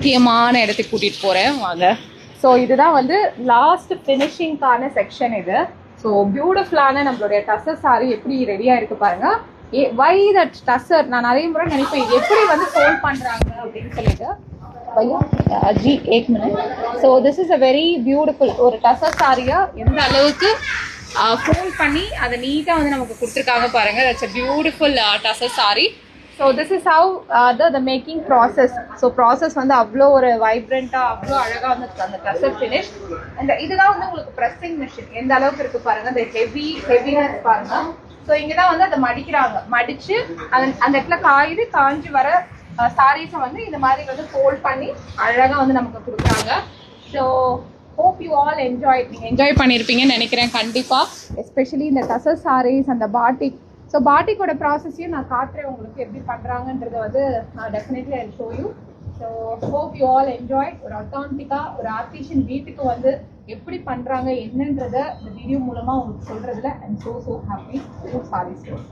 முக்கியமான இடத்துக்கு கூட்டிகிட்டு போகிறேன் வாங்க. ஸோ இதுதான் வந்து லாஸ்ட் ஃபினிஷிங்கான செக்ஷன் இது. ஸோ பியூட்டிஃபுல்லான நம்மளுடைய டசர் சாரி எப்படி ரெடியாக இருக்கு பாருங்க. வை தட் டசர் நான் நிறைய முறை நினைப்பேன் எப்படி வந்து ஃபோல்ட் பண்ணுறாங்க அப்படின்னு சொல்லிட்டு. जी एक minute. So this is a very beautiful ஒரு டசர் சாரியை எந்த அளவுக்கு ஃபோல்ட் பண்ணி அதை நீட்டாக வந்து நமக்கு கொடுத்துருக்காங்க பாருங்கள். That's a beautiful tussar sorry. So this is how the making process. So process வந்து அவ்வளோ ஒரு வைப்ரண்ட்டாக அவ்வளோ அழகாக வந்து அந்த டசர் ஃபினிஷ். அந்த இதுதான் வந்து உங்களுக்கு ப்ரெஸ்ஸிங் மிஷின் எந்த அளவுக்கு இருக்குது பாருங்கள். இந்த ஹெவினஸ் பாருங்கள். ஸோ இங்கே தான் வந்து அதை மடிக்கிறாங்க. மடித்து அந்த இடத்துல காஞ்சி வர சாரீஸை வந்து இந்த மாதிரி வந்து ஃபோல்ட் பண்ணி அழகாக வந்து நமக்கு கொடுக்குறாங்க. So hope you all enjoy. நீங்கள் என்ஜாய் பண்ணியிருப்பீங்கன்னு நினைக்கிறேன் கண்டிப்பாக. எஸ்பெஷலி இந்த டசர் சாரீஸ் அந்த பாட்டிக். ஸோ பாட்டிக்கோட ப்ராசஸையும் நான் காட்டுறேன் உங்களுக்கு எப்படி பண்ணுறாங்கன்றத வந்து நான் definitely I show you. So hope you all enjoy. ஒரு அத்தான்டிக்காக ஒரு ஆர்டிஷியன் வீட்டுக்கு வந்து எப்படி பண்ணுறாங்க என்னன்றதை இந்த வீடியோ மூலமாக உங்களுக்கு சொல்கிறதுல I am so happy. Sorry store.